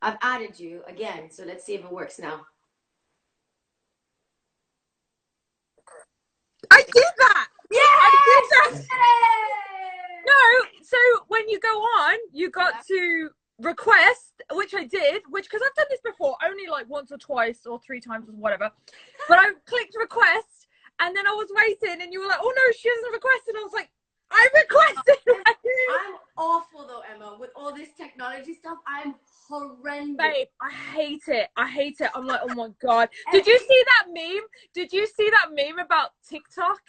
I've added you again, so let's see if it works now. I did that. Yes! I did that. Yay! No, so when you go on, you got to request, which I did, because I've done this before, only like once or twice or 3 times or whatever. But I clicked request, and then I was waiting, and you were like, "Oh no, she hasn't requested." I was like, "I requested." I'm awful though, Emma, with all this technology stuff. I'm horrendous. Babe, I hate it. I hate it. I'm like, oh my god. Did you see that meme? Did you see that meme about TikTok?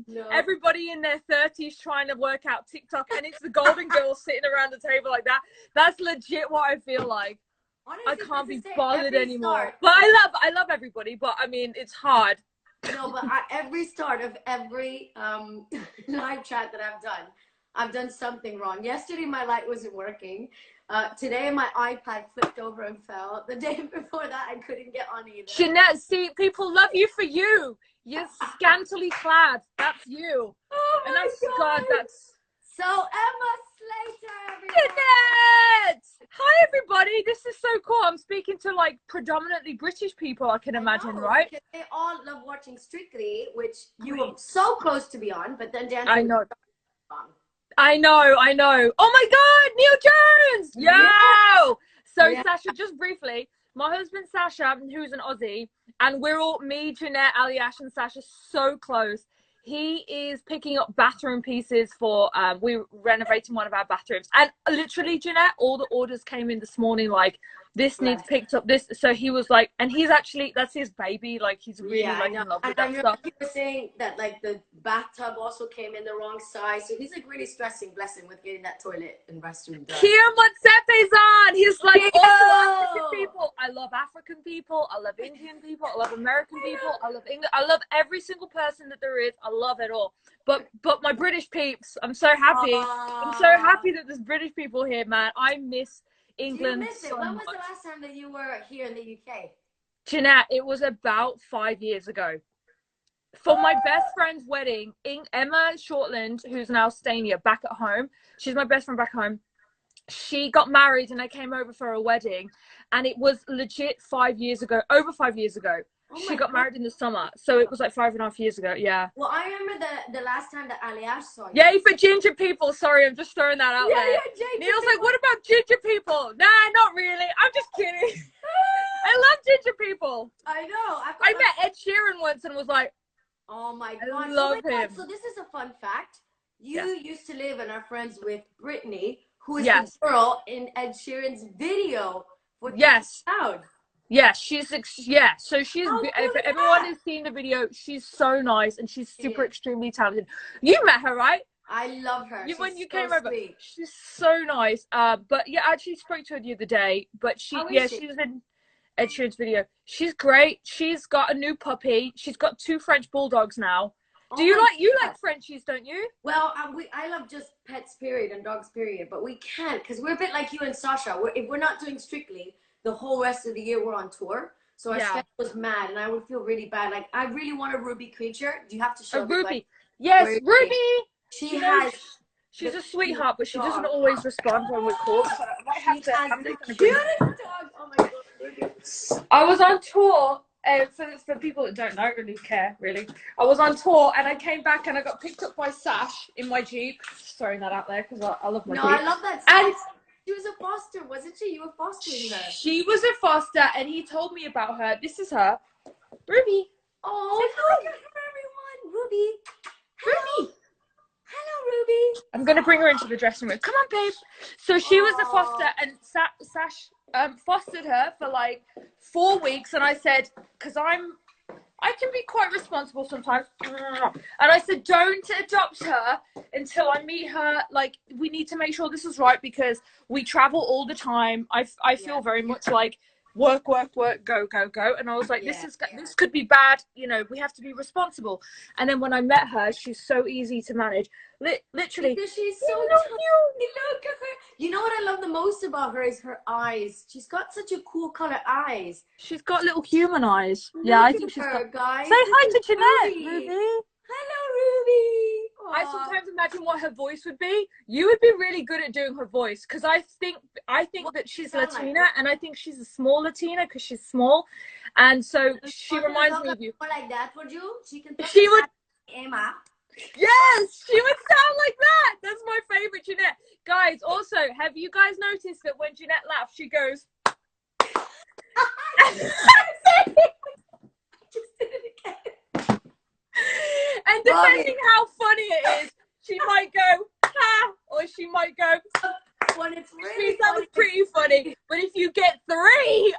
No. Everybody in their 30s trying to work out TikTok, and it's the golden girls sitting around the table like that. That's legit what I feel like. Honestly, I can't be bothered anymore. But I love everybody. But I mean, it's hard. No, but at every start of every live chat that I've done something wrong. Yesterday, my light wasn't working. Today, my iPad flipped over and fell. The day before that, I couldn't get on either. Janette, see, people love you for you. You're scantily clad. That's you. Oh and my God, that's... So, Emma Slater, everybody. Janette! Hi, everybody. This is so cool. I'm speaking to, like, predominantly British people, I can imagine, right? Because they all love watching Strictly, which you were so close to be on, but then dancing. I know. I know. Oh my God, Neil Jones! Yo! Yeah. So yeah. Sasha, just briefly, my husband Sasha, who's an Aussie, and we're all, me, Janette, Aliash, and Sasha, so close. He is picking up bathroom pieces for, we're renovating one of our bathrooms. And literally, Janette, all the orders came in this morning, like, this needs picked up, this. So he was like, and he's actually, that's his baby. Like, he's really like in love with that stuff. He was saying that, like, the bathtub also came in the wrong size. So he's, like, really stressing, bless him, with getting that toilet and restroom done. Kia Motsepe's on. He's like, also African people. I love African people. I love Indian people. I love American people. I love English. I love every single person that there is. I love it all. But my British peeps, I'm so happy. I'm so happy that there's British people here, man. I miss England. Do you miss it? When was the last time that you were here in the UK? Jeanette, it was about 5 years ago. For my best friend's wedding, Emma Shortland, who's now staying here back at home, she's my best friend back home. She got married and I came over for a wedding, and it was legit 5 years ago, over 5 years ago. She got married in the summer, so it was like 5.5 years ago. Yeah. Well, I remember the last time that Aliash saw you. Yay for ginger people. Sorry, I'm just throwing that out there. Neil's like, what about ginger people? Nah, not really. I'm just kidding. I love ginger people. I know. I met Ed Sheeran once and was like, oh my God. I love him. So this is a fun fact. You used to live and are friends with Brittany, who is the girl in Ed Sheeran's video. Sound. Yeah, so she's, if everyone has seen the video, she's so nice and she's super extremely talented. You met her, right? I love her. When you came over, she's so nice. But yeah, I actually spoke to her the other day, but she was in Ed Sheeran's video. She's great. She's got a new puppy. She's got 2 French bulldogs now. Do you like Frenchies, don't you? Well, I love just pets period and dogs period, but we can't because we're a bit like you and Sasha. If we're not doing Strictly, the whole rest of the year we're on tour, so our schedule was mad, and I would feel really bad. Like, I really want a Ruby creature. Do you have to show a Ruby? Like, yes, Ruby. She's a sweetheart, but she doesn't always respond when we call. So I have to. Oh my God, Ruby. I was on tour. For people that don't know, really care, really. I was on tour and I came back and I got picked up by Sash in my Jeep. Just throwing that out there because I love my Jeep. No, I love that. And she was a foster, wasn't she? You were fostering her. She was a foster, and he told me about her. This is her, Ruby. Oh, look at her, everyone. Ruby. Ruby. Hello, Ruby. I'm gonna bring her into the dressing room. Come on, babe. So she was a foster, and Sash fostered her for like 4 weeks, and I said, because I can be quite responsible sometimes. And I said, don't adopt her until I meet her. Like, we need to make sure this is right because we travel all the time. I feel very much like work, go. And I was like, this could be bad. You know, we have to be responsible. And then when I met her, she's so easy to manage. Literally. Because she's so tiny. Look at her. You know what I love the most about her is her eyes. She's got such a cool color eyes. She's got little human eyes. Yeah, I think she's got. Guys. Say hi to Janette, Ruby. Hello, Ruby. I sometimes imagine what her voice would be. You would be really good at doing her voice, because I think that she's Latina, like? And I think she's a small Latina because she's small, and so she reminds me of you. Like that, would you? She would. Emma. Yes, she would sound like that. That's my favorite Janette. Guys, also, have you guys noticed that when Janette laughs, she goes. And depending how funny it is, she might go ha, or she might go. When it's really that was pretty funny. But if you get 3,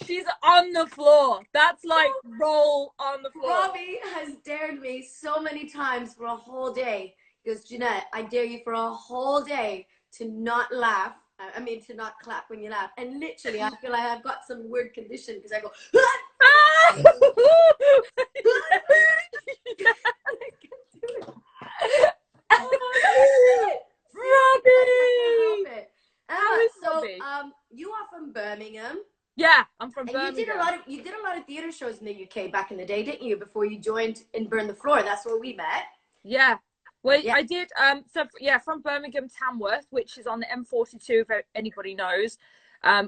she's on the floor. That's like roll on the floor. Robbie has dared me so many times for a whole day. He goes, Janette, I dare you for a whole day to not laugh. I mean, to not clap when you laugh. And literally, I feel like I've got some weird condition because I go, Robbie! So, you are from Birmingham. Yeah, I'm from Birmingham. You did a lot of theater shows in the UK back in the day, didn't you? Before you joined in Burn the Floor. That's where we met. Yeah. Well, yeah. I did. From Birmingham, Tamworth, which is on the M42, if anybody knows.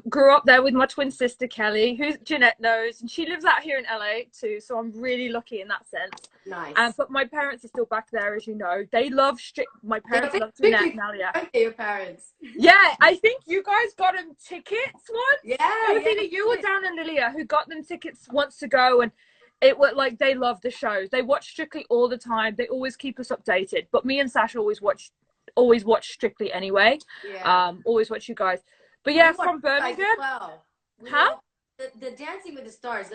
Grew up there with my twin sister Kelly, who Janette knows, and she lives out here in LA too. So I'm really lucky in that sense. Nice. But my parents are still back there, as you know. They love My parents love Janette and Alia. Your parents. Yeah, I think you guys got them tickets once. Yeah. It was either you or Dan and Lilia who got them tickets once to go, and it was like they love the shows. They watch Strictly all the time. They always keep us updated. But me and Sasha always watch Strictly anyway. Yeah. Always watch you guys. But yeah, from Birmingham. Well. How? The Dancing with the Stars.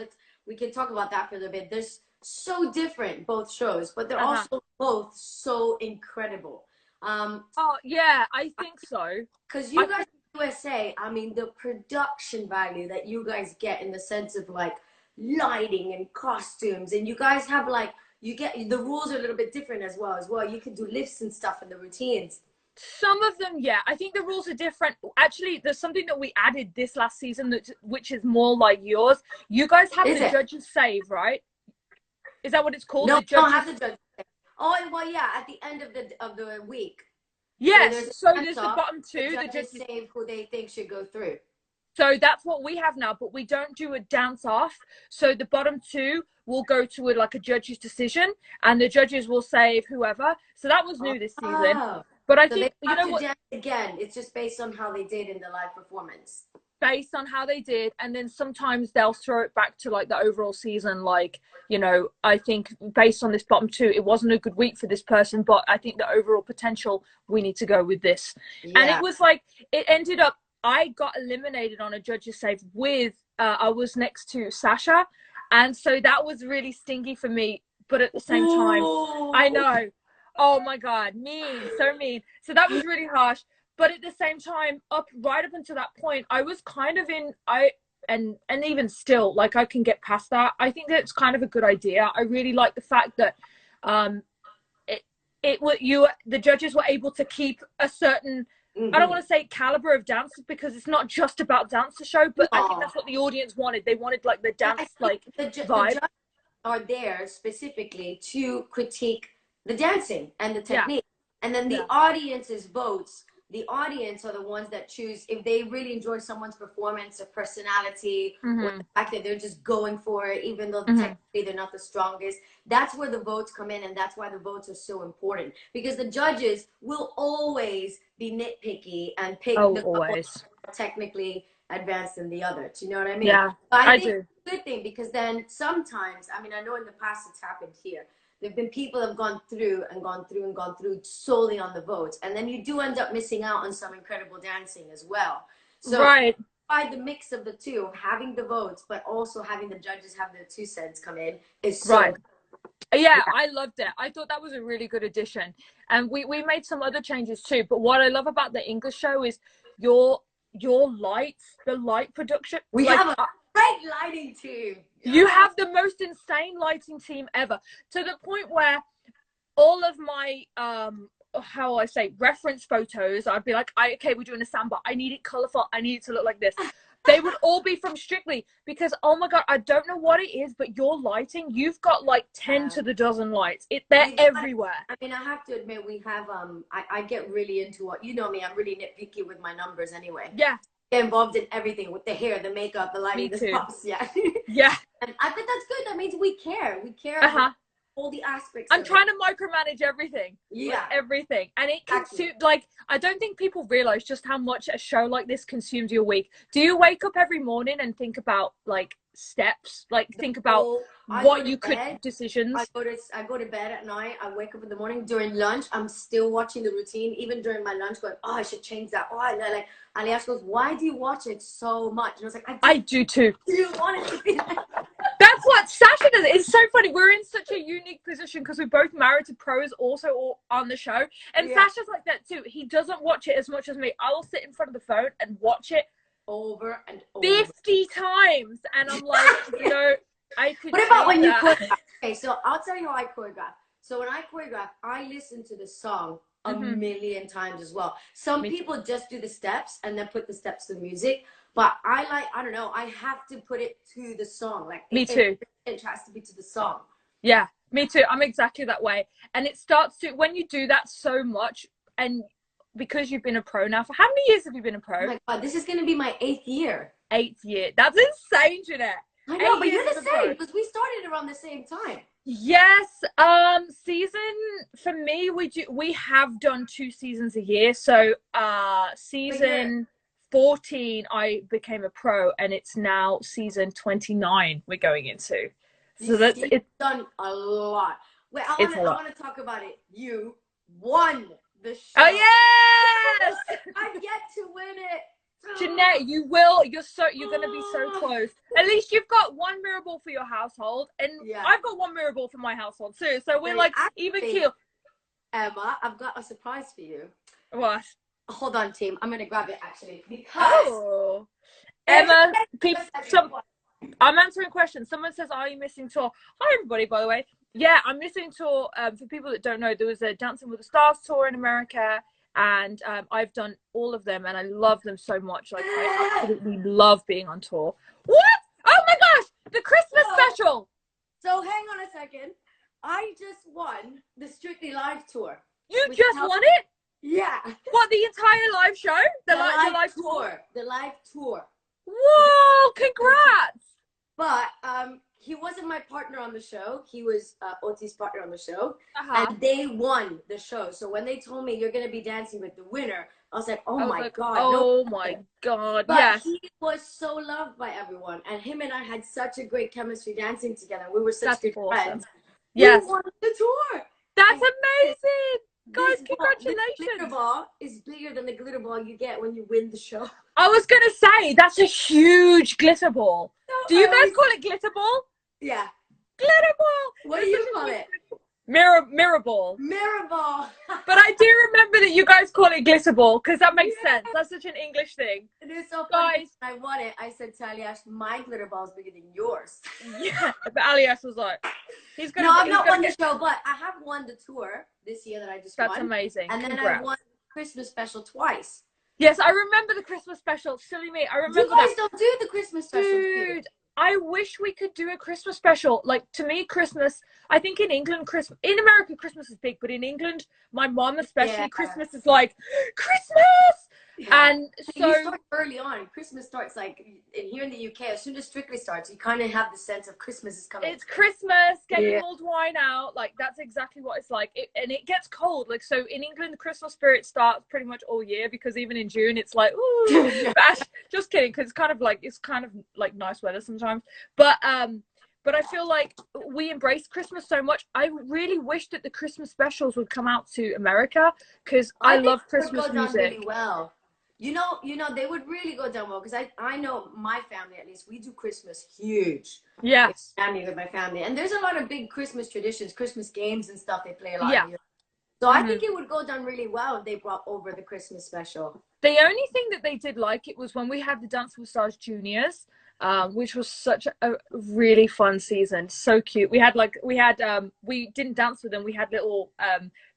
We can talk about that for a little bit. There's so different, both shows, but they're also both so incredible. Oh yeah, I think so. Because you guys in the USA, I mean, the production value that you guys get in the sense of like lighting and costumes, and you guys have like the rules are a little bit different as well. You can do lifts and stuff in the routines. Some of them, yeah. I think the rules are different. Actually, there's something that we added this last season which is more like yours. You guys have the judges save, right? Is that what it's called? No, we don't have the judges save. Oh, well, yeah, at the end of the week. Yes, so there's the bottom 2. The judges save who they think should go through. So that's what we have now, but we don't do a dance off. So the bottom 2 will go to a judge's decision, and the judges will save whoever. So that was new this season. But I think, you know what? Again, it's just based on how they did in the live performance. Based on how they did. And then sometimes they'll throw it back to the overall season. I think based on this bottom 2, it wasn't a good week for this person, but I think the overall potential, we need to go with this. Yeah. And it was it ended up, I got eliminated on a judge's save with, I was next to Sasha. And so that was really stingy for me. But at the same time, I know. Oh my God, so mean. So that was really harsh. But at the same time, right up until that point, I was kind of and even still, I can get past that. I think that's kind of a good idea. I really like the fact that the judges were able to keep a certain, I don't want to say caliber of dancers, because it's not just about dance the show, but I think that's what the audience wanted. They wanted the dance vibe. The judges are there specifically to critique the dancing and the technique, and then the audience's votes. The audience are the ones that choose if they really enjoy someone's performance or personality, or the fact that they're just going for it, even though technically they're not the strongest. That's where the votes come in, and that's why the votes are so important, because the judges will always be nitpicky and pick the technically advanced than the other. Do you know what I mean? Yeah, I think it's a good thing, because then sometimes, I mean, I know in the past it's happened here. There've been people that have gone through solely on the votes, and then you do end up missing out on some incredible dancing as well. So by the mix of the two, having the votes but also having the judges have their 2 cents come in is so Yeah, I loved it. I thought that was a really good addition, and we made some other changes too. But what I love about the English show is your lights, the light production. We have a great lighting team. You have the most insane lighting team ever, to the point where all of my reference photos, I'd be like, okay, we're doing a samba. I need it colorful. I need it to look like this. They would all be from Strictly because, oh my God, I don't know what it is, but your lighting, you've got like 10 to the dozen lights. They're everywhere. I mean, I have to admit, we have, I get really into what, you know me, I'm really nitpicky with my numbers anyway. Yeah. Get involved in everything with the hair, the makeup, the lighting, the props. Yeah. Yeah. And I think that's good. That means we care. We care Uh-huh. about all the aspects. I'm trying to micromanage everything. Yeah. Everything. And it consumes, like, I don't think people realize just how much a show like this consumes your week. Do you wake up every morning and think about, like, steps? Like, think about what you could, decisions? I go to bed at night. I wake up in the morning. During lunch, I'm still watching the routine. Even during my lunch, going, oh, I should change that. Oh, I like. Aliash goes, why do you watch it so much? And I was like, I do too. Do you want it to be like That's what Sasha does. It's so funny. We're in such a unique position because we're both married to pros also on the show. And Sasha's like that too. He doesn't watch it as much as me. I will sit in front of the phone and watch it over and over 50 times. And I'm like, you know, I could. What about when you choreograph? Okay, so I'll tell you how I choreograph. So when I choreograph, I listen to the song a million times as well. Some people just do the steps and then put the steps to the music. But I don't know, I have to put it to the song. Like me too. It has to be to the song. Yeah, me too. I'm exactly that way. And it starts to, when you do that so much, and because you've been a pro now, for how many years have you been a pro? Oh my God, this is going to be my 8th year. 8th year. That's insane, Janette. I know, but you're the same because we started around the same time. Yes. Season for me, we have done 2 seasons a year. So season 14 I became a pro, and it's now season 29 we're going into. So it's done a lot. Wait, I want to talk about it. You won the show. Oh yes! I get to win it. Janette, you will. You're gonna be so close. At least you've got 1 mirrorball for your household, and I've got 1 mirrorball for my household too. So we're like even keel. Emma, I've got a surprise for you. What? Hold on, team. I'm gonna grab it actually because Emma, I'm answering questions. Someone says, "Are you missing tour?" Hi, everybody. By the way, yeah, I'm missing tour. For people that don't know, there was a Dancing with the Stars tour in America. And I've done all of them, and I love them so much. Like, I absolutely love being on tour. What? Oh my gosh, the Christmas special. So hang on a second. I just won the Strictly Live tour. You just won it? Yeah. What, the entire live show? The live tour. The live tour. Whoa, congrats. But he wasn't my partner on the show. He was Oti's partner on the show. And they won the show. So when they told me you're going to be dancing with the winner, I was like, oh my God. Oh my God. But he was so loved by everyone. And him and I had such a great chemistry dancing together. We were such good friends. Yes. We won the tour. That's amazing. Guys, congratulations. The glitter ball is bigger than the glitter ball you get when you win the show. I was going to say, that's a huge glitter ball. Do you guys call it glitter ball? Yeah. Glitter ball. What do you call it? Mirrorball. Mirrorball. But I do remember that you guys call it glitter ball because that makes sense. That's such an English thing. It is so funny. Guys, when I won it, I said to Aliash, my glitter ball is bigger than yours. Yeah. But Aliash was like, I've not won the show, but I have won the tour this year that I just won. That's amazing. And then I won the Christmas special twice. Yes, I remember the Christmas special. Silly me. I remember you guys don't do the Christmas special. Dude, I wish we could do a Christmas special. Like, to me, Christmas, I think in England, in America, Christmas is big, but in England, my mom especially, Christmas is like, Christmas! Yeah. And so you start early on. Christmas starts like here in the UK. As soon as Strictly starts, you kind of have the sense of Christmas is coming. It's Christmas. Get your mulled wine out. Like that's exactly what it's like. And it gets cold. Like so in England, the Christmas spirit starts pretty much all year because even in June, it's like ooh. Just kidding, because it's kind of like nice weather sometimes. But I feel like we embrace Christmas so much. I really wish that the Christmas specials would come out to America because I love Christmas music. Really well. You know, they would really go down well because I know my family, at least, we do Christmas huge. Yeah. With my family. And there's a lot of big Christmas traditions, Christmas games and stuff they play a lot. Yeah. So I think it would go down really well if they brought over the Christmas special. The only thing that they did like it was when we had the Dance with Stars Juniors, which was such a really fun season. So cute. We didn't dance with them. We had little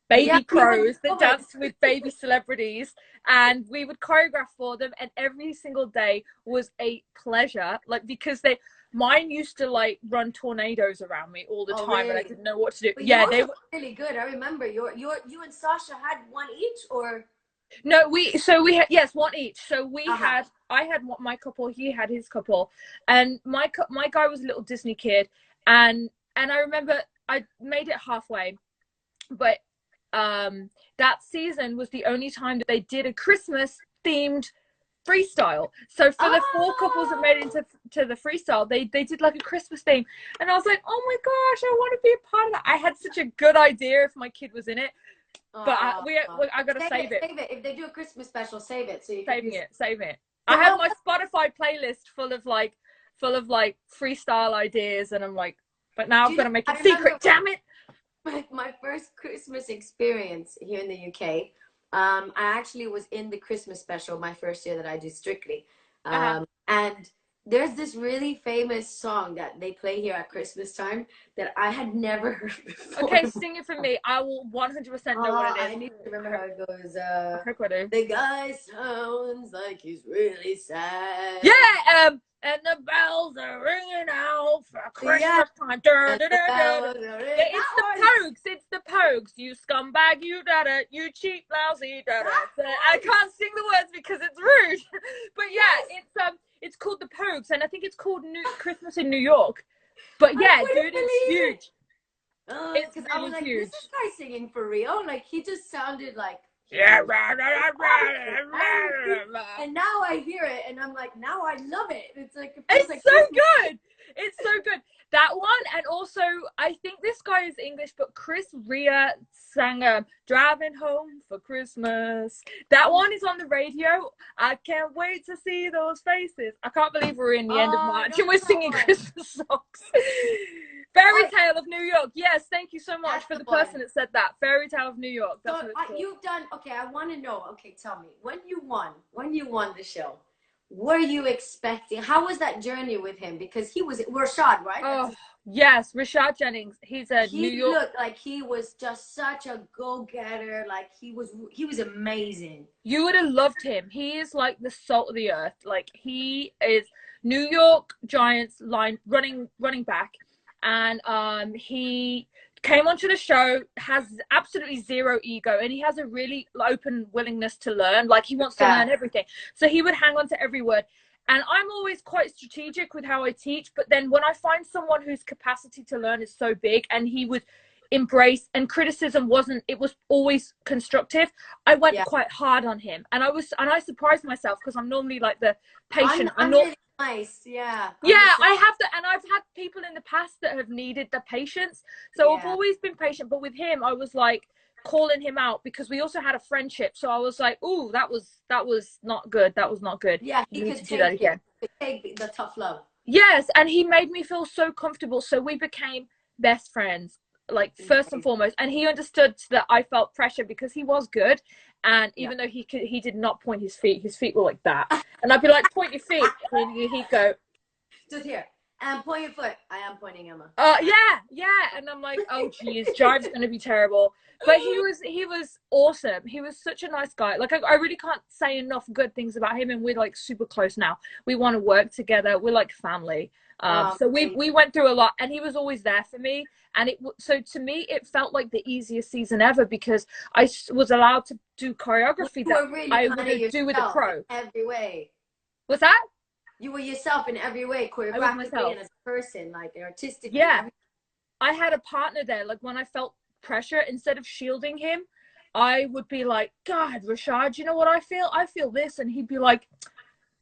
baby we had crows that moments. danced with baby celebrities, and we would choreograph for them, and every single day was a pleasure, like, because mine used to like run tornadoes around me all the Oh, time, and I really? didn't know what to do. But Yeah, yours they was really good. I remember you and Sasha had one each, or no, we had, yes, one each. So uh-huh. I had my couple, he had his couple, and my guy was a little Disney kid, and I remember I made it halfway, but that season was the only time that they did a Christmas themed freestyle. So for the 4 couples that made it Oh, to the freestyle, they did like a Christmas theme, and I was like, oh my gosh, I want to be a part of that. I had such a good idea if my kid was in it, but I gotta save it. Save it. If they do a Christmas special, save it so you can Saving use it, saving it. I So have what my Spotify playlist full of like freestyle ideas, and I'm like, but now do I've you got know? to make I it remember secret. Damn it! my first Christmas experience here in the UK. I actually was in the Christmas special my first year that I do Strictly. Uh-huh. And there's this really famous song that they play here at Christmas time that I had never heard before. Okay, sing it for me. I will 100% know what it is. I need to remember how it goes. I hope I do. The guy sounds like he's really sad. Yeah, and the bells are ringing out for Christmas time. And the bells are ringing. Yeah, it's the Pogues. It's the Pogues. You scumbag, you dada, you cheap, lousy dada. I can't sing the words because it's rude. But yeah, it's called the Pogues, and I think it's called Christmas in New York. But yeah, dude, it's huge. It's Because I really was like, huge. is this guy singing for real? Like, he just sounded like. Yeah. And now I hear it, and I'm like, now I love it. It's like it's like so good. It's so good. That one, and also I think this guy is English, but Chris Rea sang "Driving Home for Christmas." That one is on the radio. I can't wait to see those faces. I can't believe we're in the end of March and we're singing Christmas songs. Fairy Tale of New York. Yes, thank you so much for the person that said that. Fairy Tale of New York. That's what it's called. You've done okay. I want to know. Okay, tell me when you won the show. Were you expecting? How was that journey with him? Because he was Rashad, right? Oh yes, Rashad Jennings. He's a New York. He looked like he was just such a go-getter. Like he was amazing. You would have loved him. He is like the salt of the earth. Like he is New York Giants running back, and he came onto the show, has absolutely zero ego, and he has a really open willingness to learn. Like he wants to learn everything, so he would hang on to every word. And I'm always quite strategic with how I teach, but then when I find someone whose capacity to learn is so big, and he would embrace, and criticism it was always constructive, I went quite hard on him, and I surprised myself because I'm normally like the patient. I'm really nice, I have to, and I've had people in the past that have needed the patience, so I've always been patient. But with him, I was like calling him out because we also had a friendship, so I was like, "Ooh, that was not good. That was not good. Yeah, you need to do that again." Take the tough love. Yes, and he made me feel so comfortable, so we became best friends, like first and foremost. And he understood that I felt pressure because he was good, and even though he did not point his feet were like that, and I'd be like, point your feet, and he'd go, just here, and point your foot. I am pointing, Emma. Yeah, and I'm like, oh geez, Jive's gonna be terrible. But he was awesome. He was such a nice guy. Like I really can't say enough good things about him, and we're like super close now. We want to work together. We're like family. So we went through a lot, and he was always there for me. And so to me, it felt like the easiest season ever because I was allowed to do choreography that really I would do with a pro. Every way. What's that? You were yourself in every way, choreographically and as a person, like artistically. Yeah. I had a partner there. Like when I felt pressure, instead of shielding him, I would be like, God, Rashad, you know what I feel? I feel this. And he'd be like,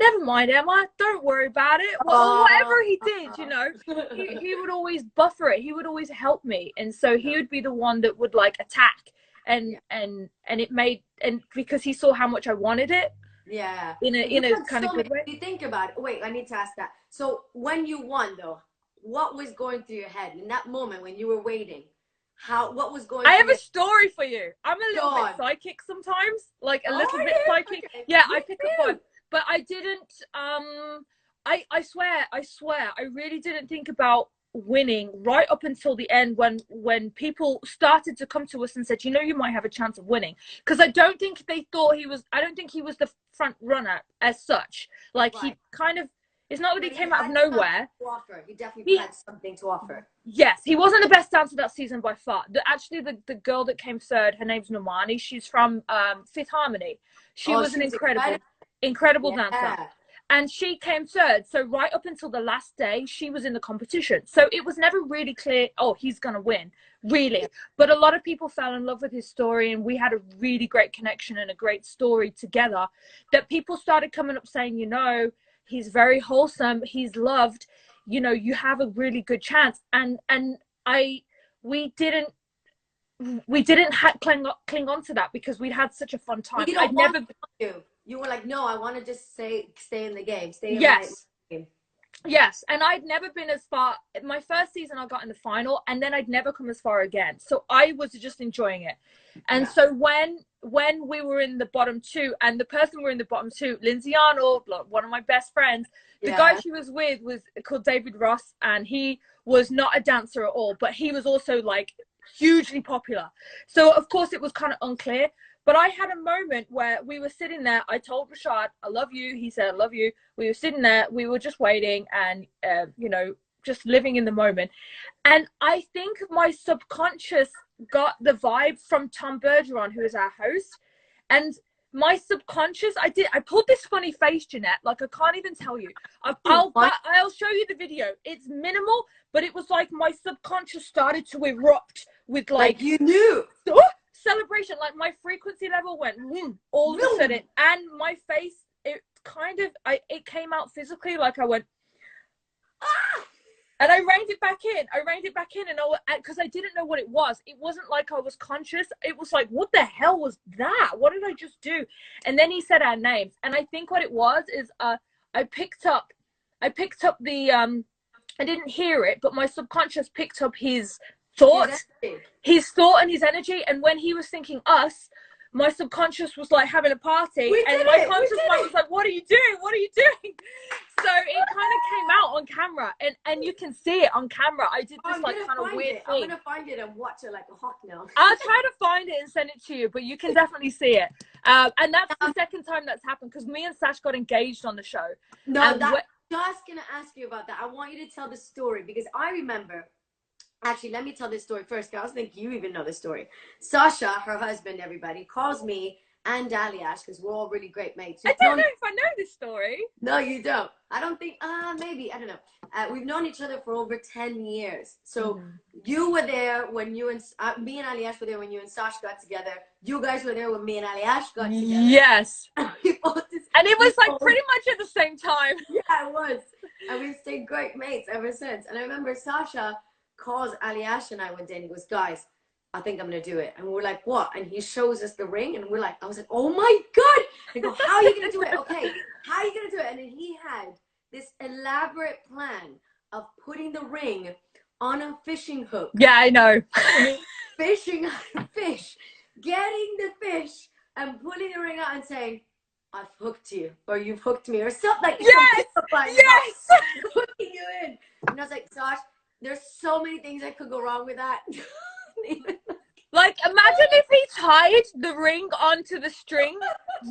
never mind, Emma, don't worry about it. Well, whatever he did, you know, he would always buffer it. He would always help me. And so he would be the one that would like attack. And it made, and because he saw how much I wanted it. Yeah. In a kind of good way. You think about it. Wait, I need to ask that. So when you won though, what was going through your head in that moment when you were waiting? What was going I have a story for you. I'm a little bit psychic sometimes, like a little bit psychic. Okay. Yeah, I pick up on, but I didn't, I swear, I really didn't think about winning right up until the end, when people started to come to us and said, you know, you might have a chance of winning, because I don't think they thought I don't think he was the front runner as such. Like, he kind of, it's not that he came out of nowhere. He definitely had something to offer. Yes, he wasn't the best dancer that season by far. Actually, the girl that came third, her name's Normani. She's from Fifth Harmony. She was an incredible dancer. And she came third. So right up until the last day, she was in the competition. So it was never really clear, oh, he's going to win, really. But a lot of people fell in love with his story, and we had a really great connection and a great story together, that people started coming up saying, you know, he's very wholesome, he's loved, you know, you have a really good chance. And we didn't cling on to that, because we'd had such a fun time. You were like, no, I want to just stay in the game. Stay in my game. Yes, and I'd never been as far. My first season, I got in the final, and then I'd never come as far again. So I was just enjoying it. And so when we were in the bottom two, and the person we were in the bottom two, Lindsay Arnold, one of my best friends, the guy she was with was called David Ross, and he was not a dancer at all, but he was also like hugely popular. So of course it was kind of unclear. But I had a moment where we were sitting there. I told Rashad, I love you. He said, I love you. We were sitting there. We were just waiting and, you know, just living in the moment. And I think my subconscious got the vibe from Tom Bergeron, who is our host. And my subconscious, I pulled this funny face, Janette, like I can't even tell you. I'll show you the video. It's minimal, but it was like my subconscious started to erupt with like you knew. Celebration, like my frequency level went all of a sudden, and my face, it came out physically, like I went and I reined it back in, and because I didn't know what it was. It wasn't like I was conscious. It was like, what the hell was that? What did I just do? And then he said our names, and I think what it was is I picked up the I didn't hear it, but my subconscious picked up his thought and his energy. And when he was thinking us, my subconscious was like having a party, and my conscious mind was like, what are you doing? So it kind of came out on camera, and you can see it on camera. I did this like kind of weird thing. I'm gonna find it and watch it like a hawk now. I'll try to find it and send it to you, but you can definitely see it. And that's the second time that's happened, because me and Sash got engaged on the show. I'm just gonna ask you about that. I want you to tell the story, because I remember. Actually, let me tell this story first, because I think you even know this story. Sasha, her husband, everybody, calls me and Aliash, because we're all really great mates. I don't know if I know this story. No, you don't. I don't think, maybe, I don't know. We've known each other for over 10 years. So you were there when me and Aliash were there when you and Sasha got together. You guys were there when me and Aliash got together. Yes. And it was like pretty much at the same time. Yeah, it was. And we've stayed great mates ever since. And I remember Sasha calls Aliash and I one day, and he goes, guys, I think I'm gonna do it. And we're like, what? And he shows us the ring, and we're like, I was like, oh my god. I go, how are you gonna do it? Okay, how are you gonna do it? And then he had this elaborate plan of putting the ring on a fishing hook. Yeah, I know. Fishing a fish, getting the fish and pulling the ring out and saying, I've hooked you, or you've hooked me, or something like yes, yes, hooking you in. And I was like, Josh, there's so many things that could go wrong with that. Like, imagine if he tied the ring onto the string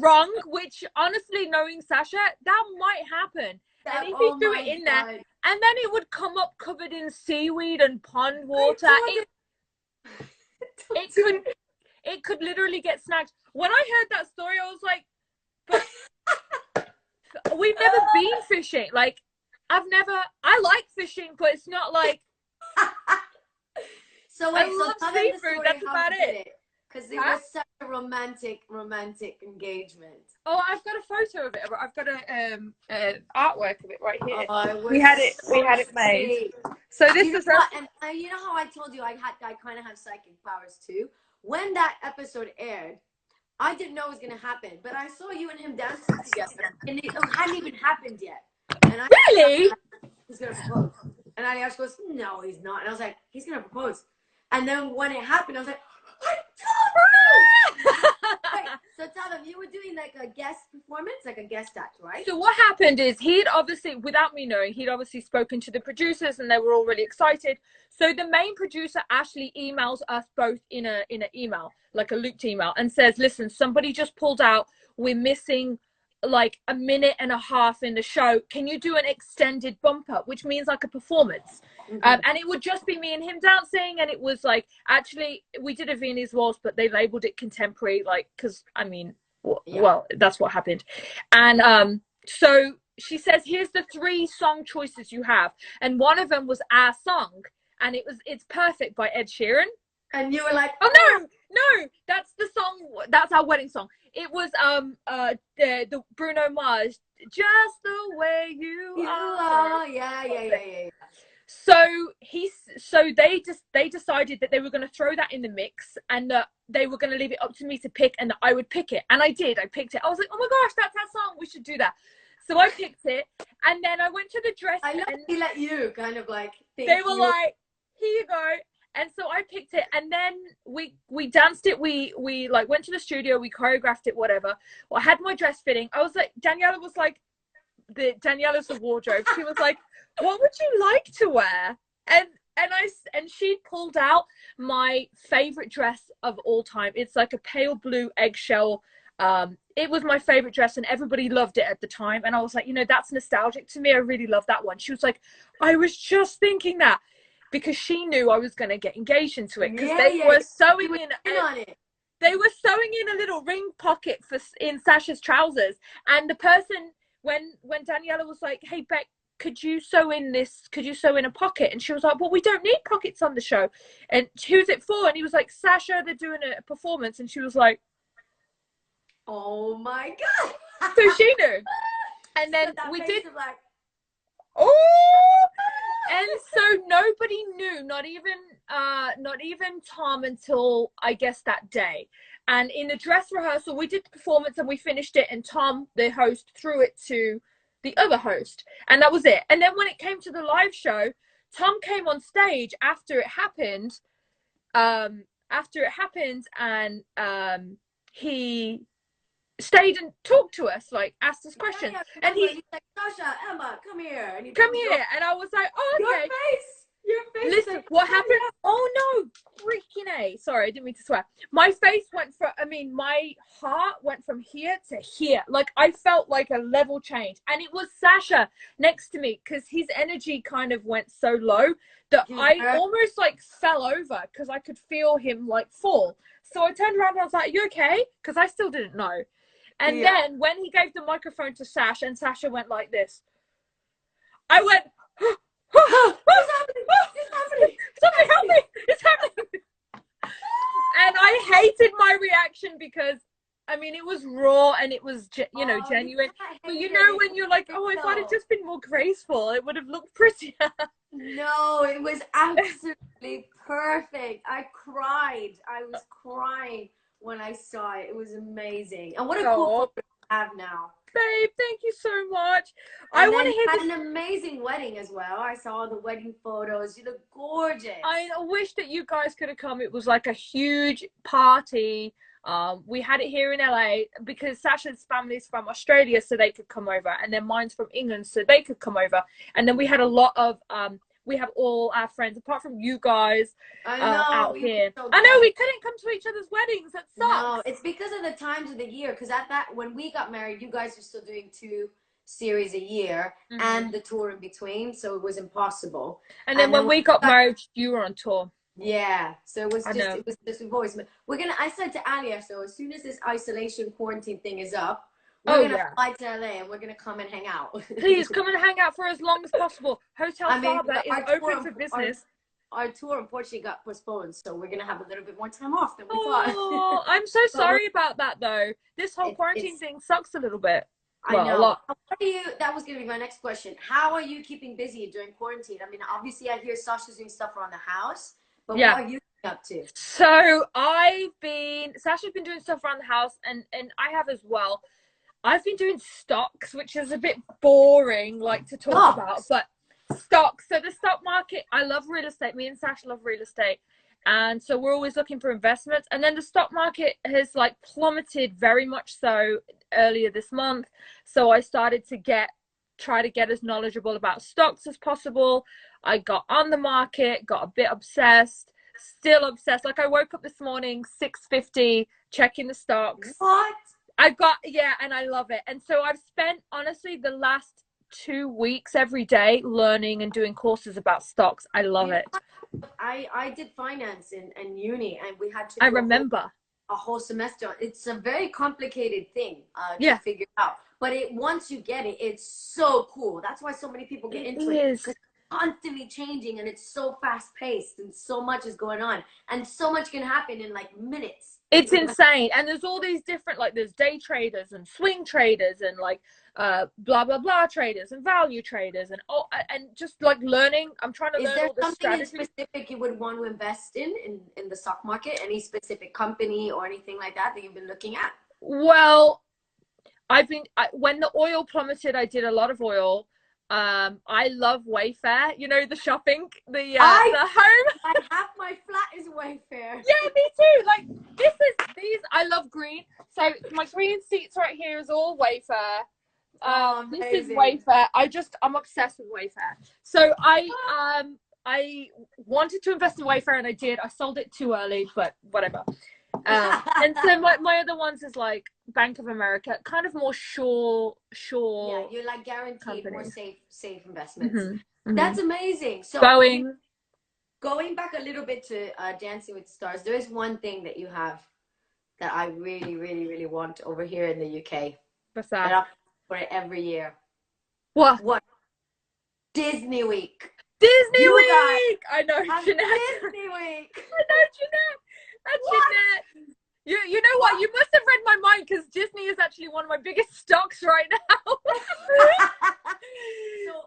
wrong, which honestly, knowing Sasha, that might happen. And if he threw it in there, and then it would come up covered in seaweed and pond water. It could literally get snagged. When I heard that story, I was like, but we've never been fishing. Like, I like fishing, but it's not like. So wait, I love seafood. That's about it. Because it was such a romantic engagement. Oh, I've got a photo of it. I've got a artwork of it right here. We had it made. So this is. And you know how I told you I kind of have psychic powers too. When that episode aired, I didn't know it was gonna happen, but I saw you and him dancing together, and it hadn't even happened yet. And really? He's gonna propose. And Aliash goes, no, he's not. And I was like, he's gonna propose. And then when it happened, I was like, I told her! Wait, so tell them, you were doing like a guest performance, like a guest act, right? So what happened is he'd obviously, without me knowing, he'd obviously spoken to the producers and they were all really excited. So the main producer actually emails us both in an email, like a looped email, and says, listen, somebody just pulled out. We're missing like a minute and a half in the show. Can you do an extended bumper, which means like a performance? And it would just be me and him dancing. And it was like, actually, we did a Viennese waltz, but they labeled it contemporary, like, because I mean, well, that's what happened. And so she says, here's the 3 song choices you have, and one of them was our song, and it's Perfect by Ed Sheeran. And you were like, oh no, that's the song, that's our wedding song. It was the Bruno Mars, Just the Way You Are. Yeah. So they decided that they were going to throw that in the mix, and that they were going to leave it up to me to pick, and that I would pick it. And I did. I picked it. I was like, oh my gosh, that's our song. We should do that. So I picked it, and then I went to the dress. I love he let you kind of like think. They were like, here you go. And so I picked it, and then we danced it. We like went to the studio, we choreographed it, whatever. Well, I had my dress fitting. I was like, Daniela was like, Daniela's the wardrobe. She was like, what would you like to wear? And she pulled out my favorite dress of all time. It's like a pale blue eggshell. It was my favorite dress, and everybody loved it at the time. And I was like, you know, that's nostalgic to me. I really love that one. She was like, I was just thinking that, because she knew I was going to get engaged into it, because they were sewing they were sewing in a little ring pocket in Sasha's trousers. And the person, when Daniela was like, hey Beck, could you sew in a pocket? And she was like, well, we don't need pockets on the show. And who's it for? And he was like, Sasha, they're doing a performance. And she was like, oh my god. So she knew. And then so we did like, oh, and so nobody knew, not even Tom, until I guess that day. And in the dress rehearsal, we did the performance and we finished it, and Tom, the host, threw it to the other host, and that was it. And then when it came to the live show, Tom came on stage after it happened, and he stayed and talked to us, like asked us questions. And he's like, Sasha, Emma, come here. And come here. And I was like, oh, okay. Your face. Listen, like, what happened? Oh no, freaking A. Sorry, I didn't mean to swear. My face went from, my heart went from here to here. Like, I felt like a level change. And it was Sasha next to me, because his energy kind of went so low that I almost like fell over, because I could feel him like fall. So I turned around and I was like, are you okay? Because I still didn't know. And then when he gave the microphone to Sash, and Sasha went like this, I went, what's happening? It's happening. Something, help me. It's happening. And I hated my reaction, because it was raw and it was genuine. But when you're like, oh, if I'd have just been more graceful, it would have looked prettier. No, it was absolutely perfect. I cried. I was crying when I saw it. It was amazing. And what a cool photo to have now. Babe, thank you so much. I want to hear this. An amazing wedding as well. I saw the wedding photos. You look gorgeous. I wish that you guys could have come. It was like a huge party. We had it here in LA because Sasha's family is from Australia, so they could come over, and then mine's from England, so they could come over. And then we had a lot of we have all our friends apart from you guys out here. I know we couldn't come to each other's weddings. That sucks. No, it's because of the times of the year. Because when we got married, you guys were still doing 2 series a year and the tour in between, so it was impossible. And then when we got married, you were on tour. Yeah, so it was we've always, I said to Alia, so as soon as this isolation quarantine thing is up, we're gonna fly to LA and we're gonna come and hang out. Please come and hang out for as long as possible. Hotel Faber is open for business. Our tour unfortunately got postponed, so we're gonna have a little bit more time off than we thought. Oh, I'm so sorry about that though. This whole quarantine thing sucks a little bit. I know. A lot. That was gonna be my next question. How are you keeping busy during quarantine? Obviously I hear Sasha's doing stuff around the house, but what are you up to? So Sasha's been doing stuff around the house, and I have as well. I've been doing stocks, which is a bit boring, to talk about, but stocks. So the stock market, I love real estate. Me and Sash love real estate. And so we're always looking for investments. And then the stock market has like plummeted very much so earlier this month. So I started to try to get as knowledgeable about stocks as possible. I got on the market, got a bit obsessed, still obsessed. Like I woke up this morning, 6:50, checking the stocks. What? And I love it. And so I've spent, honestly, the last 2 weeks every day learning and doing courses about stocks. I love it. I did finance in uni, and we had to I remember a whole semester. It's a very complicated thing Yeah. to figure out. But once you get it, it's so cool. That's why so many people get into it. Because it's constantly changing, and it's so fast paced, and so much is going on, and so much can happen in like minutes. It's insane. And there's all these different, like there's day traders and swing traders and like blah blah blah traders and value traders and just like learning. I'm trying to learn all the strategies. Is there something specific you would want to invest in the stock market? Any specific company or anything like that you've been looking at? Well, when the oil plummeted, I did a lot of oil. I love Wayfair, you know, the shopping, the home. Half my flat is Wayfair. Yeah, me too. Like these I love green. So my green seats right here is all Wayfair. This is Wayfair. I'm obsessed with Wayfair. So I wanted to invest in Wayfair, and I did. I sold it too early, but whatever. And so my other ones is like Bank of America, kind of more sure. Yeah, you're like guaranteed companies. More safe investments. Mm-hmm. That's amazing. So going back a little bit to Dancing with the Stars, there is one thing that you have that I really, really, really want over here in the UK. What's that? And I for it every year. What? Disney Week. Disney Week. I know, Janette. Disney Week. I know, Janette. That's Janette. You know what? You must have read my mind, because Disney is actually one of my biggest stocks right now.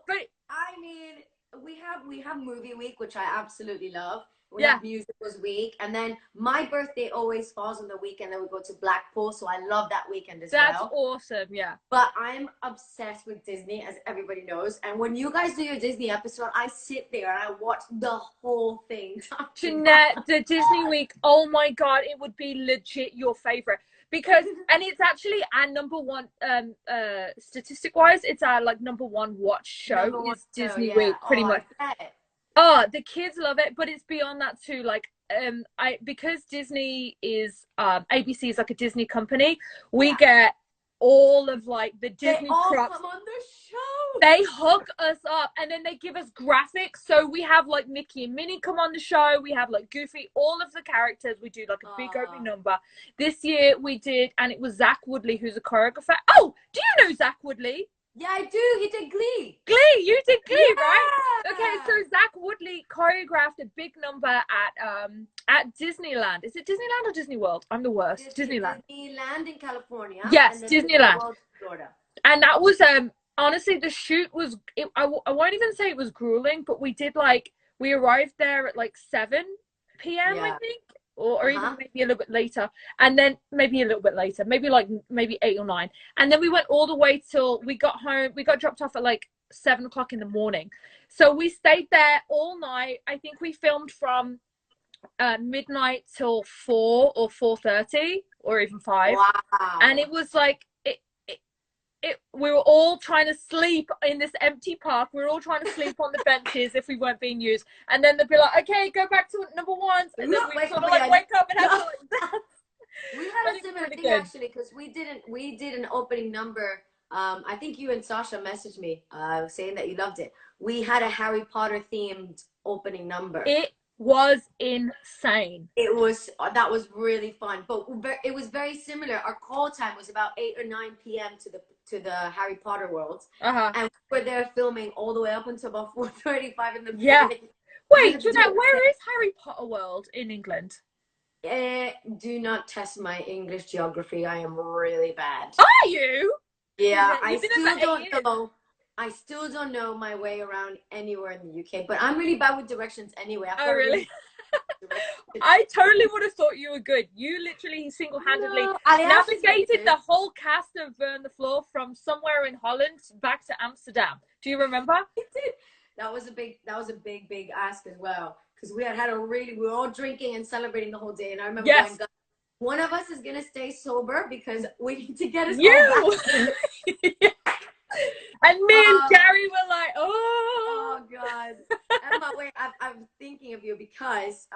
But I mean, we have movie week, which I absolutely love. We have musicals week, and then my birthday always falls on the weekend that we go to Blackpool, so I love that weekend as well. That's awesome, yeah. But I'm obsessed with Disney, as everybody knows, and when you guys do your Disney episode, I sit there and I watch the whole thing. Janette, the Disney week, oh my god, it would be legit your favorite, because and it's actually our number one statistic wise, it's our like number one watch show is Disney week, pretty much. Oh, the kids love it, but it's beyond that too. Like, because Disney is ABC is like a Disney company, we get all of like the Disney props. Come on the show. They hook us up, and then they give us graphics. So we have like Mickey and Minnie come on the show. We have like Goofy, all of the characters. We do like a big opening number. This year we did, and it was Zach Woodley, who's a choreographer. Oh, do you know Zach Woodley? Yeah, I do. He did Glee. Glee, you did Glee, right? Okay, so Zach Woodley choreographed a big number at Disneyland. Is it Disneyland or Disney World? I'm the worst. Disneyland. Disneyland in California. Yes, Disneyland. World in Florida. And that was honestly, the shoot was. I won't even say it was grueling, but we arrived there at like 7 p.m. I think. Or even maybe a little bit later, and then maybe a little bit later, maybe 8 or 9, and then we went all the way till we got home. We got dropped off at like 7 o'clock in the morning, so we stayed there all night. I think we filmed from midnight till 4 or 4:30 or even 5. Wow. And it was like we were all trying to sleep in this empty park. We were all trying to sleep on the benches if we weren't being used. And then they'd be like, okay, go back to number ones. And then we sort of like wake up and have to like dance. We had a similar thing actually, because we did an opening number. I think you and Sasha messaged me saying that you loved it. We had a Harry Potter themed opening number. It was insane. That was really fun, but it was very similar. Our call time was about 8 or 9 p.m. to the Harry Potter world, and we were there filming all the way up until about 4:35 in the morning. Wait, Janette, where is Harry Potter World in England? Do not test my English geography. I am really bad. Are you? Yeah, I still don't know my way around anywhere in the UK, but I'm really bad with directions anyway. Really? I totally would have thought you were good. You literally single-handedly navigated the whole cast of Burn the Floor from somewhere in Holland back to Amsterdam. Do you remember? I did. That was a big ask as well. because we were all drinking and celebrating the whole day. And I remember Yes. going, one of us is gonna stay sober because we need to get us all You. back. And me and Gary were like, Oh God. Emma, wait, I'm thinking of you because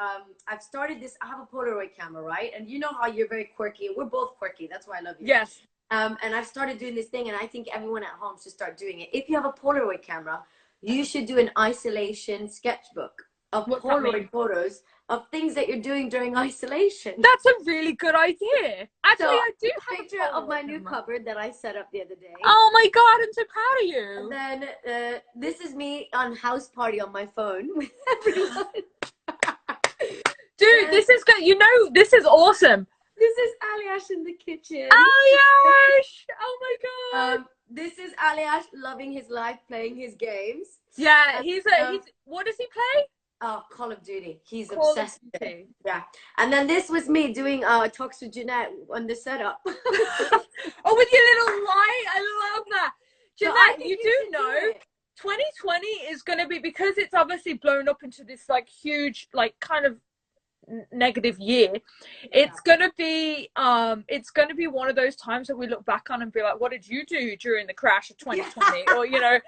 I've started this. I have a Polaroid camera, right? And you know how you're very quirky. We're both quirky. That's why I love you. Yes. And I've started doing this thing, and I think everyone at home should start doing it. If you have a Polaroid camera, you should do an isolation sketchbook of Polaroid photos of things that you're doing during isolation. That's a really good idea. Actually, So, I do have a picture of my new cupboard that I set up the other day. Oh my God, I'm so proud of you. And then this is me on house party on my phone with everyone. Dude, this is good. You know, this is awesome. This is Aliash in the kitchen. Aliash! Oh my God. This is Aliash loving his life, playing his games. Yeah, he's what does he play? Oh, Call of Duty. He's Call obsessed with it. Yeah. And then this was me doing talks with Janette on the setup. Oh, with your little light. I love that. Janette, so you do know 2020 is going to be, because it's obviously blown up into this like huge, like kind of negative year. It's going to be one of those times that we look back on and be like, what did you do during the crash of 2020? Or, you know,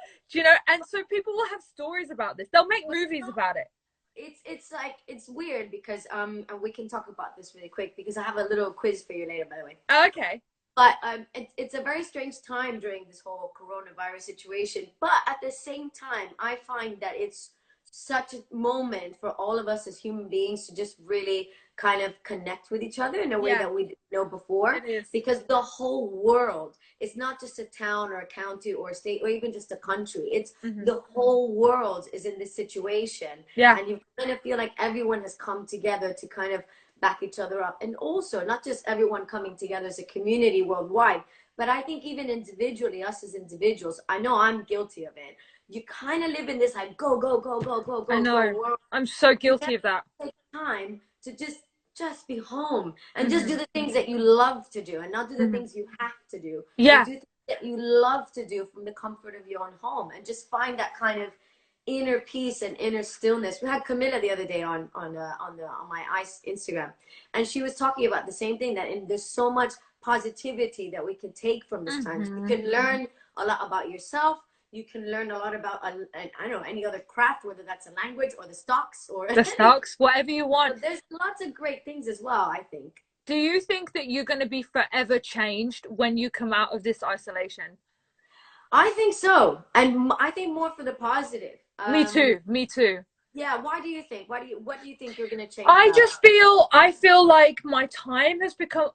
and so people will have stories about this. They'll make movies about it. It's like, it's weird because and we can talk about this really quick because I have a little quiz for you later, by the way. Okay. But it's a very strange time during this whole coronavirus situation. But at the same time, I find that it's such a moment for all of us as human beings to just really kind of connect with each other in a way that we didn't know before. It is. Because the whole world, it's not just a town or a county or a state or even just a country. It's the whole world is in this situation. Yeah. And you kind of feel like everyone has come together to kind of back each other up. And also not just everyone coming together as a community worldwide, but I think even individually, us as individuals, I know I'm guilty of it. You kind of live in this like go, go, go, go, go, go. I know. Go, I'm so guilty of that. Take time to just be home and just do the things that you love to do and not do the things you have to do. Yeah. Do things that you love to do from the comfort of your own home and just find that kind of inner peace and inner stillness. We had Camilla the other day on my Instagram, and she was talking about the same thing, that there's so much positivity that we can take from this time. You can learn a lot about yourself. You can learn a lot about I don't know, any other craft, whether that's a language or the stocks or the stocks, whatever you want. But there's lots of great things as well, I think. Do you think that you're going to be forever changed when you come out of this isolation? I think so, and I think more for the positive. Me too. Yeah, why do you think? What do you think you're going to change? I feel like my time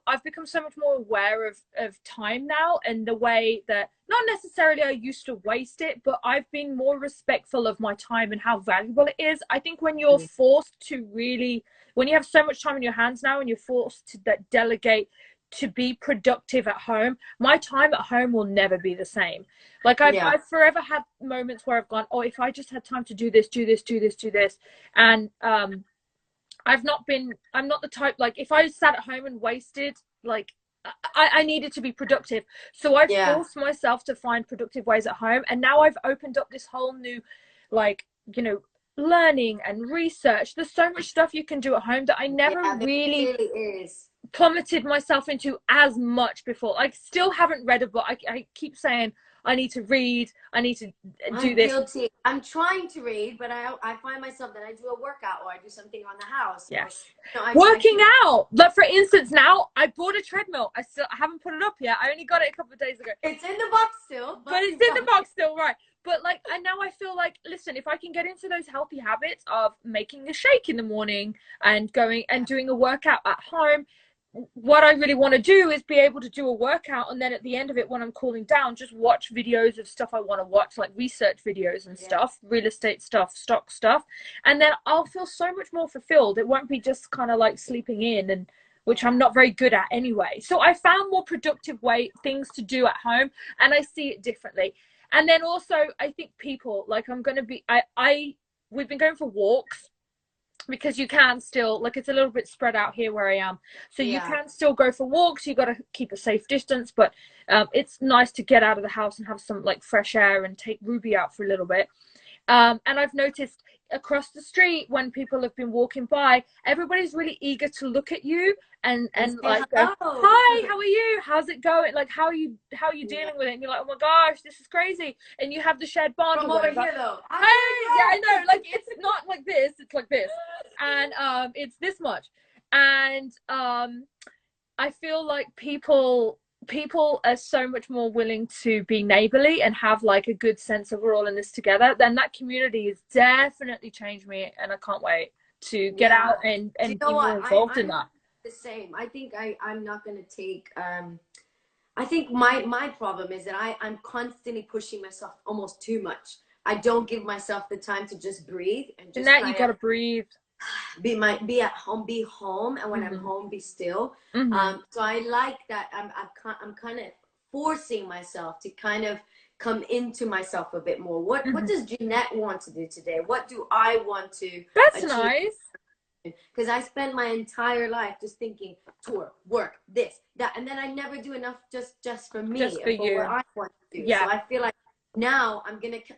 I've become so much more aware of time now, and the way that not necessarily I used to waste it, but I've been more respectful of my time and how valuable it is. I think when you're forced to really, when you have so much time in your hands now and you're forced to delegate to be productive at home, my time at home will never be the same. Like I've forever had moments where I've gone, oh, if I just had time to do this, and I'm not the type, like if I sat at home and wasted, like I needed to be productive, so I forced myself to find productive ways at home. And now I've opened up this whole new, like, you know, learning and research. There's so much stuff you can do at home that I never really plummeted myself into as much before. I still haven't read a book. I keep saying I need to read, I need to do this. Guilty. I'm trying to read, but I find myself that I do a workout or I do something on the house. Yes. Or, working out. Like for instance, now I bought a treadmill. I haven't put it up yet. I only got it a couple of days ago. It's in the box still. But it's in the box still, right? But like, and now I feel like, listen, if I can get into those healthy habits of making a shake in the morning and going and doing a workout at home, what I really want to do is be able to do a workout, and then at the end of it, when I'm cooling down, just watch videos of stuff I want to watch, like research videos and stuff, real estate stuff, stock stuff, and then I'll feel so much more fulfilled. It won't be just kind of like sleeping in, and which I'm not very good at anyway. So I found more productive things to do at home, and I see it differently. And then also, I think people, like we've been going for walks, because you can still, like, it's a little bit spread out here where I am, so you can still go for walks. You got to keep a safe distance, but it's nice to get out of the house and have some like fresh air and take Ruby out for a little bit. And I've noticed across the street, when people have been walking by, everybody's really eager to look at you and like go, hi, how are you? How's it going? Like, how are you dealing with it? And you're like, oh my gosh, this is crazy. And you have the shared bond. From over here, though. Hey, yeah, I know. Like, it's not like this. It's like this, and it's this much, and I feel like people are so much more willing to be neighborly and have like a good sense of we're all in this together. Then that community has definitely changed me, and I can't wait to get out and be more involved in that. The same. I think I'm not gonna take I think my problem is that I'm constantly pushing myself almost too much. I don't give myself the time to just breathe and just Janette, you gotta breathe. Be at home, be home, and when I'm home, be still. So I like that. I'm kind of forcing myself to kind of come into myself a bit more. What does Janette want to do today? What do I want to? That's nice. Because I spend my entire life just thinking tour, work, this, that, and then I never do enough just for me, just for you. What I want to do. Yeah. So I feel like now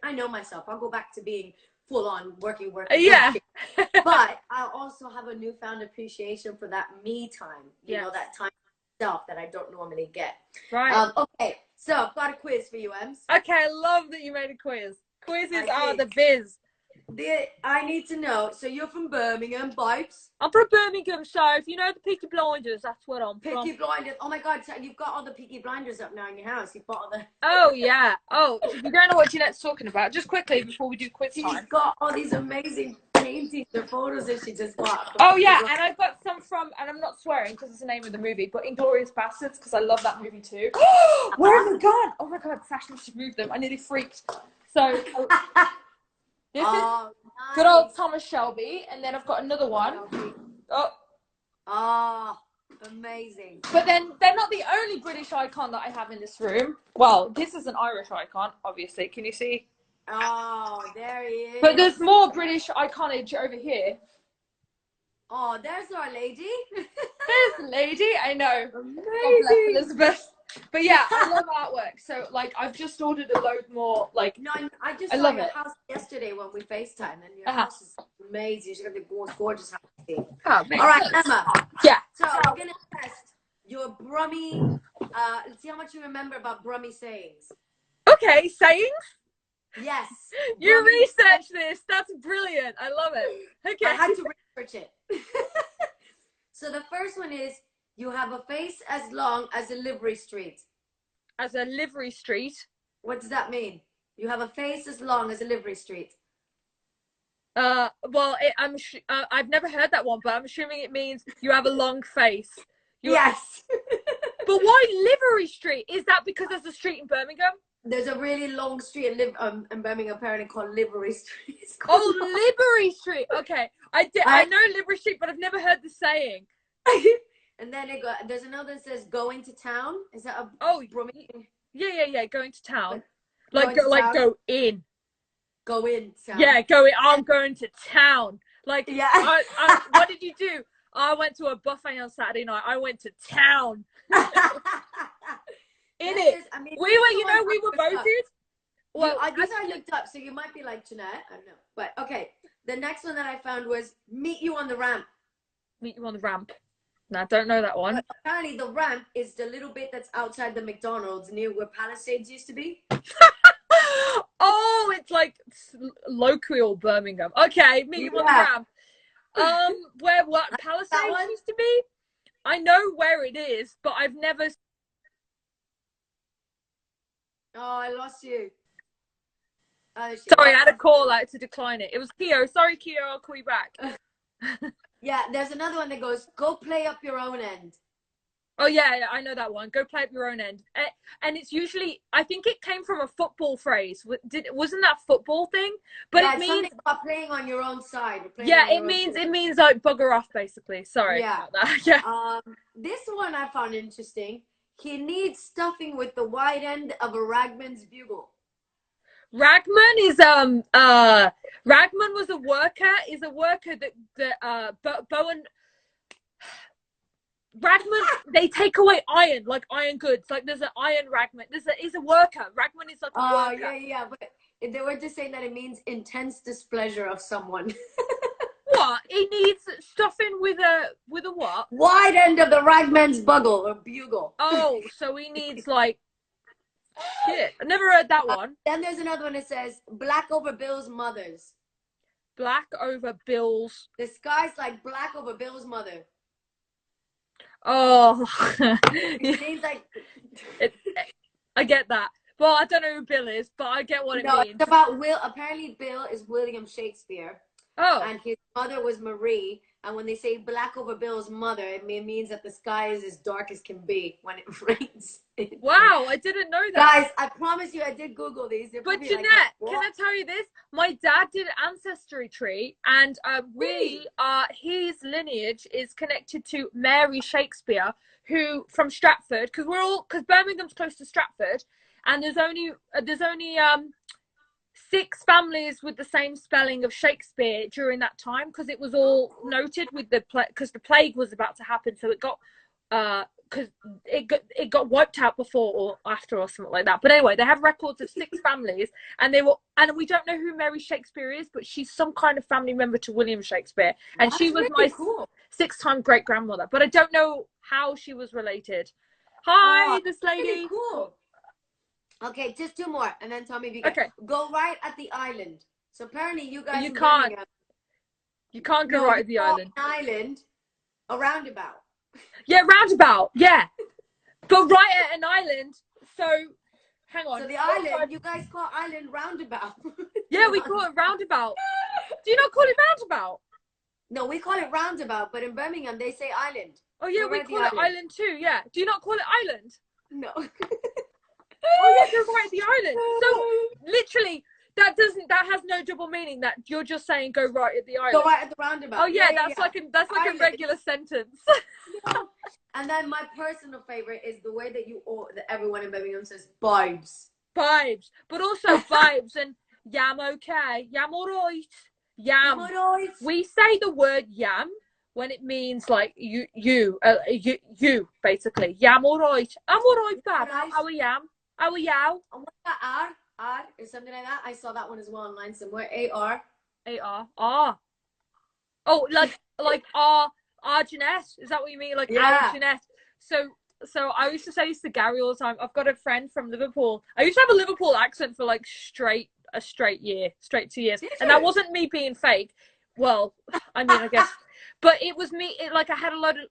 I know myself. I'll go back to being full on working. Yeah. But I also have a newfound appreciation for that me time. You know, that time myself that I don't normally get. Right. Okay, so I've got a quiz for you, Ems. Okay, I love that you made a quiz. Quizzes are the biz. I need to know. So you're from Birmingham, Bipes? I'm from Birmingham, so if you know the Peaky Blinders, that's what I'm from. Peaky Blinders. Oh my God, so you've got all the Peaky Blinders up now in your house. You've got all the... Oh, yeah. Oh, if you don't know what Janette's talking about, just quickly before we do quiz time. She's got all these amazing paintings or photos that she just bought. Oh, yeah, and I've got some from, and I'm not swearing because it's the name of the movie, but Inglourious Bastards, because I love that movie too. Where have they gone? Oh my God, Sash must have moved them. I nearly freaked. So... This is nice. Good old Thomas Shelby, and then I've got another one. Amazing. But then they're not the only British icon that I have in this room. Well, this is an Irish icon, obviously. Can you see? Oh, there he is. But there's more British iconage over here. Oh, there's our lady. There's the lady, I know. Amazing. God bless Elizabeth. But yeah, I love artwork. So like, I've just ordered a load more. Like, no, I just saw your house yesterday when we FaceTime, and your house is amazing. She's got the most gorgeous house. All right, Emma. Yeah. So we're gonna test your Brummie. Let's see how much you remember about Brummie sayings. Okay, sayings. Yes. You researched this. That's brilliant. I love it. Okay. I had to research it. So the first one is, you have a face as long as a livery street. As a livery street? What does that mean? You have a face as long as a livery street. Well, I've never heard that one, but I'm assuming it means you have a long face. Yes. But why livery street? Is that because there's a street in Birmingham? There's a really long street in Birmingham apparently called Livery Street. Livery Street. Okay. I know Livery Street, but I've never heard the saying. And then there's another that says going to town. Is that a Brummie? Yeah. Going to town. Go in. Go in town. Yeah, go in. I'm going to town. Like, yeah. What did you do? I went to a buffet on Saturday night. I went to town. We were voted. Well, I looked up, so you might be like Janette. I don't know. But okay. The next one that I found was meet you on the ramp. Meet you on the ramp. No, I don't know that one. But apparently the ramp is the little bit that's outside the McDonald's near where Palisades used to be. Oh, it's like local Birmingham. Okay, meet you on the ramp. Where what Palisades used to be? I know where it is, but I've never. Oh, I lost you. Oh, sorry, I had a call out to decline it. It was Keo. Sorry, Keo, I'll call you back. Yeah, there's another one that goes, go play up your own end. Oh, yeah, I know that one. Go play up your own end. And it's usually, I think it came from a football phrase. Wasn't that football thing? But yeah, it means about playing on your own side. Yeah, it means like bugger off, basically. Sorry about that. Yeah. This one I found interesting. He needs stuffing with the wide end of a ragman's bugle. Ragman is Ragman was a worker that Bowen Ragman, they take away iron, like iron goods. Like there's an iron ragman. Is a worker. Ragman is like a worker. Yeah. But if they were just saying that it means intense displeasure of someone. What? He needs stuffing with a what? Wide end of the ragman's bugle or bugle. Oh, so he needs like shit. I never heard that one. Then there's another one that says black over Bill's mothers. Black over Bill's. The sky's like black over Bill's mother. Oh, It means like. I get that. Well, I don't know who Bill is, but I get what it means. It's about Will. Apparently, Bill is William Shakespeare. Oh. And his mother was Marie. And when they say black over Bill's mother, it means that the sky is as dark as can be when it rains. Wow, I didn't know that. Guys, I promise you, I did Google these. But Janette, can I tell you this? My dad did an ancestry tree, and his lineage is connected to Mary Shakespeare, who from Stratford, because Birmingham's close to Stratford, and there's only 6 families with the same spelling of Shakespeare during that time, because it was all noted with because the plague was about to happen, so it got because it got wiped out before or after or something like that. But anyway, they have records of 6 families, and we don't know who Mary Shakespeare is, but she's some kind of family member to William Shakespeare, and she was really my 6-time great grandmother, but I don't know how she was related. Hi, this lady. Really cool. Okay, just 2 more, and then tell me if you can. Okay. Go right at the island. So apparently you guys. You can't. You can't go right at the island. An island, a roundabout. Yeah, roundabout. Yeah, but right at an island. So, hang on. So the island, you guys call island roundabout. Yeah, we call it roundabout. Do you not call it roundabout? No, we call it roundabout, but in Birmingham they say island. Oh yeah, we call it island too. Yeah. Do you not call it island? No. Oh yeah, you're right at the island. So literally, that has no double meaning. That you're just saying go right at the island. Go right at the roundabout. Oh yeah, that's like a regular sentence. Yeah. And then my personal favorite is the way that everyone in Birmingham says vibes. Vibes, but also vibes and yam okay, yam alright, yam. Alright. We say the word yam when it means like you basically. Yam alright. I'm alright, bab. How are yam? How are yow? And what's that? R or something like that? I saw that one as well online somewhere. AR. Ah. Oh, like Janette. Is that what you mean? Like Janette. So I used to say this to Gary all the time. I've got a friend from Liverpool. I used to have a Liverpool accent for like straight 2 years. And that wasn't me being fake. Well, I mean, I guess. But it was me.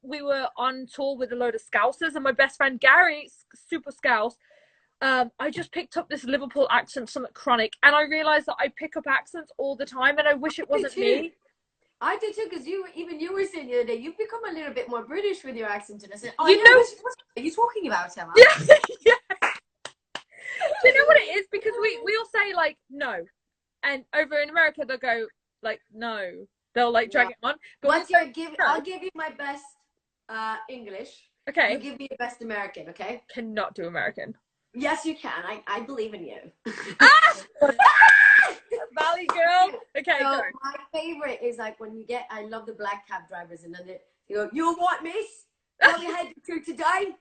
We were on tour with a load of Scousers, and my best friend Gary, super Scouse. I just picked up this Liverpool accent, something chronic, and I realised that I pick up accents all the time, and I wish it wasn't me. I did too, because you were saying the other day, you've become a little bit more British with your accent, and I said, what are you talking about, Emma? Yeah, yeah. Do you know what it is? Because we all say like no, and over in America they'll go like no. They'll like drag it on. But I'll give you my best English. Okay. You give me your best American, okay? Cannot do American. Yes, you can. I believe in you. Valley girl. Okay. So my favorite is like when I love the black cab drivers, and then they go, "You what, miss? What are you heading to today?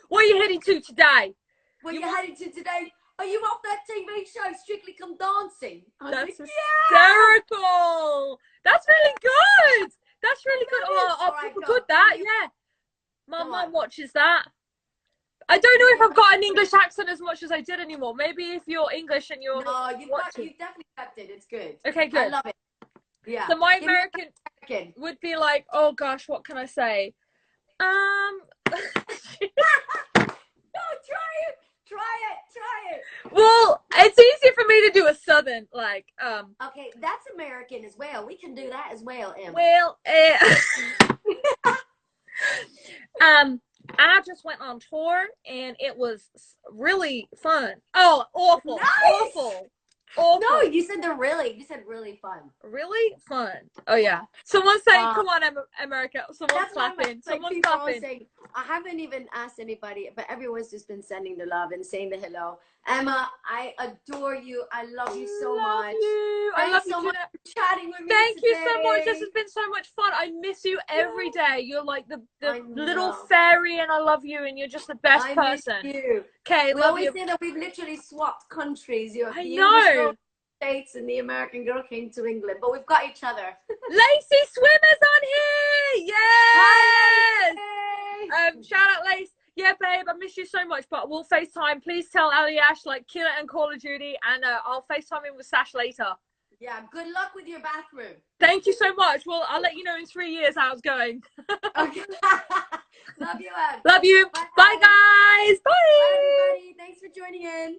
What are you heading to today? What are you heading to today? Are you off that TV show, Strictly Come Dancing?" That's hysterical. That's really good. That's really good. People good that, yeah. My mum watches that. I don't know if I've got an English accent as much as I did anymore. Maybe if you're English and you're you've definitely kept it. It's good. Okay, good. I love it. Yeah. So my American would be like, oh gosh, what can I say? No, try it. Well, it's easier for me to do a southern, like, Okay, that's American as well. We can do that as well, Em. Well, I just went on tour and it was really fun. Oh, awful. Nice! Awful. No, you said really fun. Really fun. Oh yeah. Someone's saying, "Come on, America." Someone's clapping. Someone's clapping. Saying, I haven't even asked anybody, but everyone's just been sending the love and saying the hello. Emma, I adore you. I love you so much. I I love you, so much Janette. for chatting with me Thank today. you so much. This has been so much fun. I miss you every day. You're like the little know. fairy, and I love you, and you're just the best I person. miss you. Okay, We love always you. say that we've literally swapped countries. The I English girl know. came to the States and the American girl came to England, but we've got each other. Lacey Swimmer's on here. Yes. Hi, Shout out Lace. Yeah, babe, I miss you so much, but we'll FaceTime. Please tell Ali Ash, like, kill it in Call of Duty, and I'll FaceTime in with Sash later. Yeah, good luck with your bathroom. Thank you so much. Well, I'll let you know in 3 years how it's going. Okay. Love you, Ed. Love you. Bye, guys. Bye. Bye, everybody. Thanks for joining in.